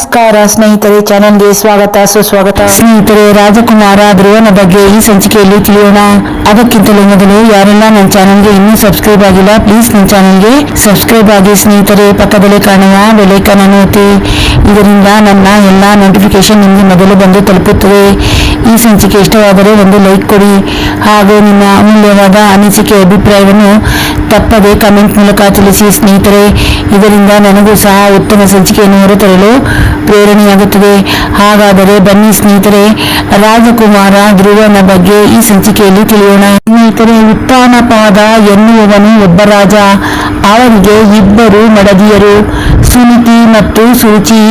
ನಮಸ್ಕಾರ ಸ್ನೇಹಿತರೆ, ಚಾನಲ್ಗೆ ಸ್ವಾಗತ ಸುಸ್ವಾಗತ. ಸ್ನೇಹಿತರೆ, ರಾಜಕುಮಾರ ಧ್ರುವನ ಬಗ್ಗೆ ಈ ಸಂಚಿಕೆಯಲ್ಲಿ ತಿಳಿಯೋಣ. ಅದಕ್ಕಿಂತಲೂ ಮೊದಲು ಯಾರೆಲ್ಲ ನನ್ನ ಚಾನಲ್ಗೆ ಇನ್ನೂ ಸಬ್ಸ್ಕ್ರೈಬ್ ಆಗಿಲ್ಲ, ಪ್ಲೀಸ್ ನನ್ನ ಚಾನಲ್ಗೆ ಸಬ್ಸ್ಕ್ರೈಬ್ ಆಗಿ ಸ್ನೇಹಿತರೆ. ಪಕ್ಕದಲ್ಲಿ ಕಾಣುವ ಬೆಲ್ ಐಕಾನ್ ಅನ್ನು ಒತ್ತಿ. ಇದರಿಂದ ನನ್ನ ಎಲ್ಲ ನೋಟಿಫಿಕೇಶನ್ ನಿಮಗೆ ಮೊದಲು ಬಂದು ತಲುಪುತ್ತದೆ. ಈ ಸಂಚಿಕೆ ಇಷ್ಟವಾದರೆ ಒಂದು ಲೈಕ್ ಕೊಡಿ, ಹಾಗೂ ನಿಮ್ಮ ಅಮೂಲ್ಯವಾದ ಅನಿಸಿಕೆ ಅಭಿಪ್ರಾಯವನ್ನು ತಪ್ಪದೆ ಕಮೆಂಟ್ ಮೂಲಕ ತಿಳಿಸಿ ಸ್ನೇಹಿತರೆ. ಇದರಿಂದ ನನಗೂ ಸಹ ಉತ್ತಮ ಸಂಚಿಕೆಯನ್ನು ಹೊರತರಲು ಪ್ರೇರಣೆಯಾಗುತ್ತದೆ. ಹಾಗಾದರೆ ಬನ್ನಿ ಸ್ನೇಹಿತರೆ, ರಾಜಕುಮಾರ ಧ್ರುವನ ಬಗ್ಗೆ ಈ ಸಂಚಿಕೆಯಲ್ಲಿ ತಿಳಿಯೋಣ. ಸ್ನೇಹಿತರೆ, ಉತ್ಥಾನಪಾದ ಎನ್ನುವವನು ಒಬ್ಬ ರಾಜ. ಅವನಿಗೆ ಇಬ್ಬರು ಮಡದಿಯರು, ಸುನಿತಿ ಮತ್ತು ಸುರುಚಿ.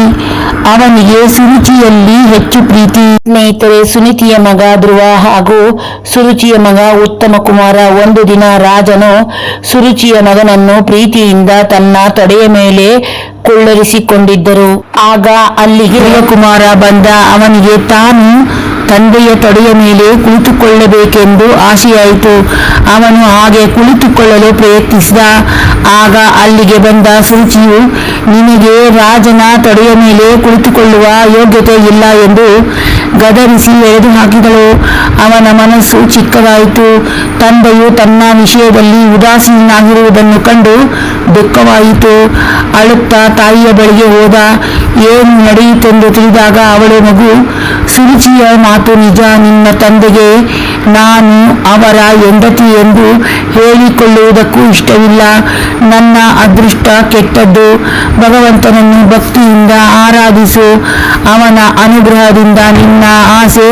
ಅವನಿಗೆ ಸುರುಚಿಯಲ್ಲಿ ಹೆಚ್ಚು ಪ್ರೀತಿ. ಸ್ನೇಹಿತರೆ, ಸುನಿತಿಯ ಮಗ ಧ್ರುವ ಹಾಗೂ ಸುರುಚಿಯ ಮಗ ಉತ್ತಮ ಕುಮಾರ. ಒಂದು ದಿನ ರಾಜನು ಸುರುಚಿಯ ಮಗನನ್ನು ಪ್ರೀತಿಯಿಂದ ತನ್ನ ತೊಡೆಯ ಮೇಲೆ ಕುಳ್ಳರಿಸಿಕೊಂಡಿದ್ದರು. ಆಗ ಅಲ್ಲಿಗೆ ಕುಮಾರ ಬಂದ. ಅವನಿಗೆ ತಾನು ತಂದೆಯ ತೊಡೆಯ ಮೇಲೆ ಕುಳಿತುಕೊಳ್ಳಬೇಕೆಂದು ಆಸೆಯಾಯಿತು. ಅವನು ಹಾಗೆ ಕುಳಿತುಕೊಳ್ಳಲು ಪ್ರಯತ್ನಿಸಿದ. ಆಗ ಅಲ್ಲಿಗೆ ಬಂದ ಸುರುಚಿಯು, ನಿನಗೆ ರಾಜನ ತೊಡೆಯ ಮೇಲೆ ಕುಳಿತುಕೊಳ್ಳುವ ಯೋಗ್ಯತೆ ಇಲ್ಲ ಎಂದು ಗದರಿಸಿ ಎಳೆದು ಹಾಕಿದಳು. ಅವನ ಮನಸ್ಸು ಚಿಕ್ಕದಾಯಿತು. ತಂದೆಯು ತನ್ನ ವಿಷಯದಲ್ಲಿ ಉದಾಸೀನಾಗಿರುವುದನ್ನು ಕಂಡು ದುಃಖವಾಯಿತು. ಅಳುತ್ತಾ ತಾಯಿಯ ಬಳಿಗೆ ಹೋದ. ಏನು ನಡೆಯಿತೆಂದು ತಿಳಿದಾಗ ಅವಳು, ಮಗು, ಸುರುಚಿಯ ಮಾತು ನಿಜ. ನಿನ್ನ ತಂದೆಗೆ ನಾನು ಅವರ ಹೆಂಡತಿ ಎಂದು ಹೇಳಿಕೊಳ್ಳುವುದಕ್ಕೂ ಇಷ್ಟವಿಲ್ಲ. ನನ್ನ ಅದೃಷ್ಟ ಕೆಟ್ಟದ್ದು. ಭಗವಂತನನ್ನು ಭಕ್ತಿಯಿಂದ ಆರಾಧಿಸು. ಅವನ ಅನುಗ್ರಹದಿಂದ ನಿನ್ನ ಆಸೆ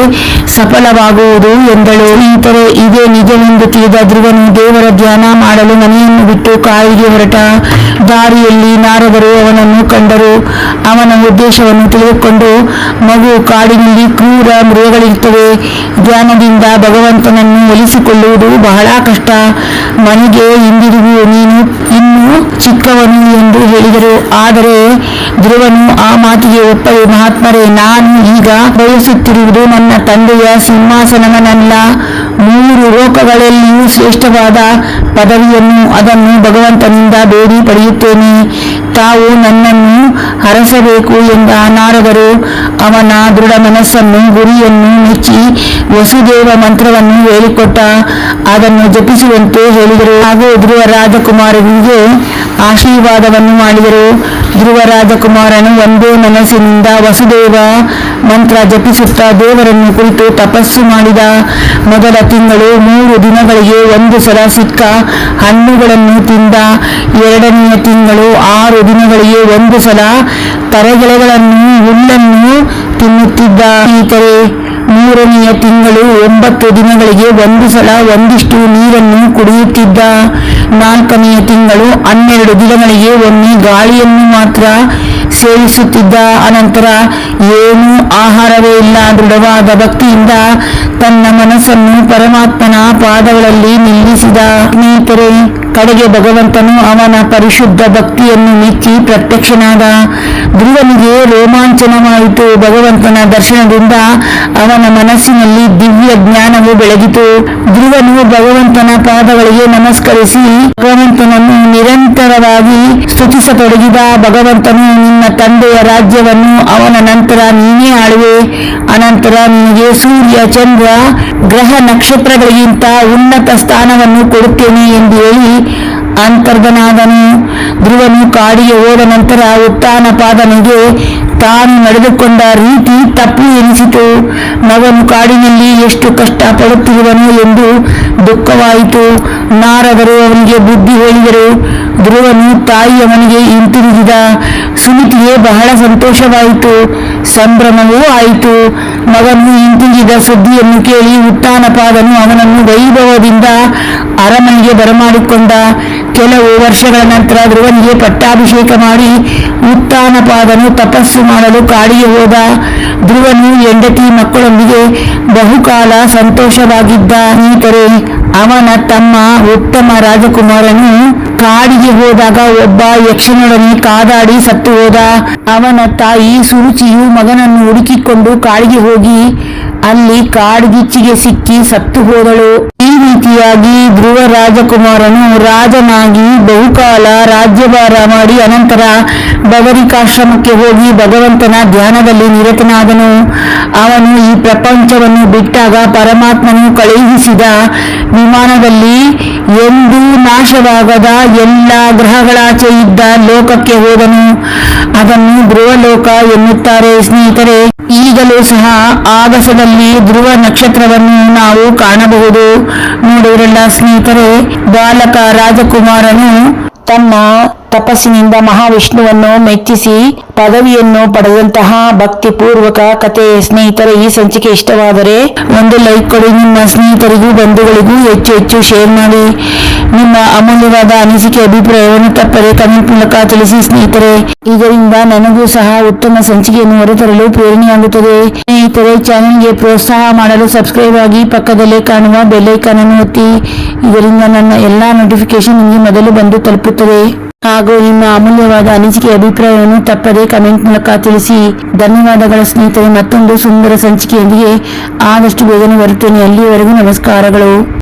ಸಫಲವಾಗುವುದು ಎಂದಳು. ಸ್ನೇಹಿತರೆ, ಇದೇ ನಿಜವೆಂದು ತಿಳಿದ ಧ್ರುವನು ದೇವರ ಧ್ಯಾನ ಮಾಡಲು ಮನೆಯನ್ನು ಬಿಟ್ಟು ಕಾಡಿಗೆ ಹೊರಟ. ದಾರಿಯಲ್ಲಿ ನಾರದರು ಅವನನ್ನು ಕಂಡರು. ಅವನ ಉದ್ದೇಶವನ್ನು ತಿಳಿದುಕೊಂಡು, ಮಗು, ಕಾಡಿನಲ್ಲಿ ಕ್ರೂರ ಮೃಗಗಳಿರ್ತವೆ. ಧ್ಯಾನದಿಂದ ಭಗವಂತನನ್ನು ಒಲಿಸಿಕೊಳ್ಳುವುದು ಬಹಳ ಕಷ್ಟ. ಮನೆಗೆ ಹಿಂದಿರುಗು, ನೀನು ಇನ್ನೂ ಚಿಕ್ಕವನು ಎಂದು ಹೇಳಿದರು. ಆದರೆ ಧ್ರುವನು ಆ ಮಾತಿಗೆ ಒಪ್ಪದೆ, ಮಹಾತ್ಮರೇ, ನಾನು ಈಗ ಬಯಸುತ್ತಿರುವುದು ನನ್ನ ತಂದೆಯ ಸಿಂಹಾಸನವನ್ನಲ್ಲ, 3 ಲೋಕಗಳಲ್ಲಿಯೂ ಶ್ರೇಷ್ಠವಾದ ಪದವಿಯನ್ನು. ಅದನ್ನು ಭಗವಂತನಿಂದ ಬೇಡಿ ಪಡೆಯುತ್ತೇನೆ. ತಾವು ನನ್ನನ್ನು ಹರಸಬೇಕು ಎಂದ ನಾರದರು ಅವನ ದೃಢ ಮನಸ್ಸನ್ನು, ಗುರಿಯನ್ನು ಮೆಚ್ಚಿ ವಸುದೇವ ಮಂತ್ರವನ್ನು ಹೇಳಿಕೊಟ್ಟ. ಅದನ್ನು ಜಪಿಸುವಂತೆ ಹೇಳಿದರು. ಹಾಗೂ ಧ್ರುವ ರಾಜಕುಮಾರನಿಗೆ ಆಶೀರ್ವಾದವನ್ನು ಮಾಡಿದರು. ಧ್ರುವ ರಾಜಕುಮಾರನು ಒಂದೇ ಮನಸ್ಸಿನಿಂದ ವಸುದೇವ ಮಂತ್ರ ಜಪಿಸುತ್ತಾ ದೇವರನ್ನು ಕುರಿತು ತಪಸ್ಸು ಮಾಡಿದ. ಮೊದಲ ತಿಂಗಳು 3 ದಿನಗಳಿಗೆ 1 ಸಲ ಸಿಕ್ಕ ಹಣ್ಣುಗಳನ್ನು ತಿಂದ. 2ನೆಯ ತಿಂಗಳು 6 ದಿನಗಳಿಗೆ 1 ಸಲ ತರಗೆಲೆಗಳನ್ನು, ಹುಲ್ಲನ್ನು ತಿನ್ನುತ್ತಿದ್ದ. ಸ್ನೇಹಿತರೆ, 3ನೆಯ ತಿಂಗಳು 9 ದಿನಗಳಿಗೆ 1 ಸಲ ಒಂದಿಷ್ಟು ನೀರನ್ನು ಕುಡಿಯುತ್ತಿದ್ದ. 4ನೆಯ ತಿಂಗಳು 12 ದಿನಗಳಿಗೆ ಒಮ್ಮೆ ಗಾಳಿಯನ್ನು ಮಾತ್ರ ಸೇವಿಸುತ್ತಿದ್ದ. ಅನಂತರ ಏನೂ ಆಹಾರವೇ ಇಲ್ಲ. ದೃಢವಾದ ಭಕ್ತಿಯಿಂದ ತನ್ನ ಮನಸ್ಸನ್ನು ಪರಮಾತ್ಮನ ಪಾದಗಳಲ್ಲಿ ನಿಲ್ಲಿಸಿದ. ಸ್ನೇಹಿತರೆ, ಕಡೆಗೆ ಭಗವಂತನು ಅವನ ಪರಿಶುದ್ಧ ಭಕ್ತಿಯನ್ನು ಮೆಚ್ಚಿ ಪ್ರತ್ಯಕ್ಷನಾದ. ಧ್ರುವನಿಗೆ ರೋಮಾಂಚನವಾಯಿತು. ಭಗವಂತನ ದರ್ಶನದಿಂದ ಅವನ ಮನಸ್ಸಿನಲ್ಲಿ ದಿವ್ಯ ಜ್ಞಾನವು ಬೆಳಗಿತು. ಧ್ರುವನು ಭಗವಂತನ ಪಾದಗಳಿಗೆ ನಮಸ್ಕರಿಸಿ ಭಗವಂತನನ್ನು ನಿರಂತರವಾಗಿ ಸ್ತುತಿಸತೊಡಗಿದ. ಭಗವಂತನು, ನಿನ್ನ ತಂದೆಯ ರಾಜ್ಯವನ್ನು ಅವನ ನಂತರ ನೀನೇ ಆಳುವೆ. ಅನಂತರ ನಿನಗೆ ಸೂರ್ಯ, ಚಂದ್ರ, ಗ್ರಹ, ನಕ್ಷತ್ರಗಳಿಗಿಂತ ಉನ್ನತ ಸ್ಥಾನವನ್ನು ಕೊಡುತ್ತೇನೆ ಎಂದು ಹೇಳಿ ಅಂತರ್ಧನಾದನು. ಧ್ರುವನು ಕಾಡಿಗೆ ಹೋದ ನಂತರ ಉತ್ಥಾನಪಾದನಿಗೆ ತಾನು ನಡೆದುಕೊಂಡ ರೀತಿ ತಪ್ಪು ಎನಿಸಿತು. ಮಗನು ಕಾಡಿನಲ್ಲಿ ಎಷ್ಟು ಕಷ್ಟ ಪಡುತ್ತಿರುವನು ಎಂದು ದುಃಖವಾಯಿತು. ನಾರದರು ಅವನಿಗೆ ಬುದ್ಧಿ ಹೇಳಿದರು. ಧ್ರುವನು ತಾಯಿಯ ಮನೆಗೆ ಹಿಂತಿರುಗಿದ. ಸುನಿತಿಗೆ ಬಹಳ ಸಂತೋಷವಾಯಿತು, ಸಂಭ್ರಮವೂ ಆಯಿತು. ಮಗನು ಹಿಂತಿರುಗಿದ ಸುದ್ದಿಯನ್ನು ಕೇಳಿ ಉತ್ಥಾನಪಾದನು ಅವನನ್ನು ವೈಭವದಿಂದ ಅರಮನೆಗೆ ಬರಮಾಡಿಕೊಂಡ. ಕೆಲವು ವರ್ಷಗಳ ನಂತರ ಧ್ರುವನಿಗೆ ಪಟ್ಟಾಭಿಷೇಕ ಮಾಡಿ ಉತ್ಥಾನಪಾದನು ತಪಸ್ಸು ಮಾಡಲು ಕಾಡಿಗೆ ಹೋದ. ಧ್ರುವನು ಹೆಂಡತಿ ಮಕ್ಕಳೊಂದಿಗೆ ಬಹುಕಾಲ ಸಂತೋಷವಾಗಿದ್ದ. ಸ್ನೇಹಿತರೆ, ಅವನ ತಮ್ಮ ಉತ್ತಮ ರಾಜಕುಮಾರನು ಕಾಡಿಗೆ ಹೋದಾಗ ಒಬ್ಬ ಯಕ್ಷನೊಡನೆ ಕಾದಾಡಿ ಸತ್ತು ಹೋದ. ಅವನ ತಾಯಿ ಸುರುಚಿಯು ಮಗನನ್ನು ಹುಡುಕಿಕೊಂಡು ಕಾಡಿಗೆ ಹೋಗಿ ಅಲ್ಲಿ ಕಾಡ್ಗಿಚ್ಚಿಗೆ ಸಿಕ್ಕಿ ಸತ್ತು ಹೋದಳು. ಈ ರೀತಿಯಾಗಿ ಧ್ರುವ ರಾಜಕುಮಾರನು ರಾಜನಾಗಿ ಬಹುಕಾಲ ರಾಜ್ಯಭಾರ ಮಾಡಿ ಅನಂತರ ಬದರಿಕಾಶ್ರಮಕ್ಕೆ ಹೋಗಿ ಭಗವಂತನ ಧ್ಯಾನದಲ್ಲಿ ನಿರತನಾದನು. ಅವನು ಈ ಪ್ರಪಂಚವನ್ನು ಬಿಟ್ಟಾಗ ಪರಮಾತ್ಮನು ಕಳುಹಿಸಿದ ವಿಮಾನದಲ್ಲಿ ಎಂದೂ ನಾಶವಾಗದ ಎಲ್ಲ ಗ್ರಹಗಳಾಚೆ ಇದ್ದ ಲೋಕಕ್ಕೆ ಹೋದನು. ಅದನ್ನು ಧ್ರುವಲೋಕ ಎನ್ನುತ್ತಾರೆ. ಸ್ನೇಹಿತರೆ, ಈಗಲೂ ಸಹ ಆಗಸದಲ್ಲಿ ಧ್ರುವ ನಕ್ಷತ್ರವನ್ನು ನಾವು ಕಾಣಬಹುದು. ನೋಡಿದ್ರಲ್ಲ ಸ್ನೇಹಿತರೆ, ಬಾಲಕ ರಾಜಕುಮಾರನು ತನ್ನ ತಪಸ್ಸಿನಿಂದ ಮಹಾವಿಷ್ಣುವನ್ನು ಮೆಚ್ಚಿಸಿ ಪದವಿಯನ್ನು ಪಡೆದಂತಹ ಭಕ್ತಿಪೂರ್ವಕ ಕಥೆ. ಸ್ನೇಹಿತರೆ, ಈ ಸಂಚಿಕೆ ಇಷ್ಟವಾದರೆ ಒಂದು ಲೈಕ್ ಕೊಡಿ. ನಿಮ್ಮ ಸ್ನೇಹಿತರಿಗೂ ಬಂಧುಗಳಿಗೂ ಹೆಚ್ಚು ಹೆಚ್ಚು ಶೇರ್ ಮಾಡಿ. ನಿಮ್ಮ ಅಮೂಲ್ಯವಾದ ಅನಿಸಿಕೆ ಅಭಿಪ್ರಾಯವನ್ನು ತಪ್ಪದೆ ಕಮೆಂಟ್ ಮೂಲಕ ತಿಳಿಸಿ ಸ್ನೇಹಿತರೆ. ಇದರಿಂದ ನನಗೂ ಸಹ ಉತ್ತಮ ಸಂಚಿಕೆಯನ್ನು ಹೊರತರಲು ಪ್ರೇರಣೆಯಾಗುತ್ತದೆ. ಸ್ನೇಹಿತರೆ, ಚಾನೆಲ್ಗೆ ಪ್ರೋತ್ಸಾಹ ಮಾಡಲು ಸಬ್ಸ್ಕ್ರೈಬ್ ಆಗಿ ಪಕ್ಕದಲ್ಲೇ ಕಾಣುವ ಬೆಲ್ ಐಕಾನ್ ಅನ್ನು ಒತ್ತಿ. ಇದರಿಂದ ನನ್ನ ಎಲ್ಲಾ ನೋಟಿಫಿಕೇಶನ್ ನಿಮಗೆ ಮೊದಲು ಬಂದು ತಲುಪುತ್ತದೆ. ಹಾಗೂ ನಿಮ್ಮ ಅಮೂಲ್ಯವಾದ ಅನಿಸಿಕೆ ಅಭಿಪ್ರಾಯವನ್ನು ತಪ್ಪದೆ ಕಮೆಂಟ್ ಮೂಲಕ ತಿಳಿಸಿ. ಧನ್ಯವಾದಗಳ ಸ್ನೇಹಿತರೆ. ಮತ್ತೊಂದು ಸುಂದರ ಸಂಚಿಕೆಯೊಂದಿಗೆ ಆದಷ್ಟು ಬೇಗನೆ ಬರುತ್ತೇನೆ. ಅಲ್ಲಿಯವರೆಗೂ ನಮಸ್ಕಾರಗಳು.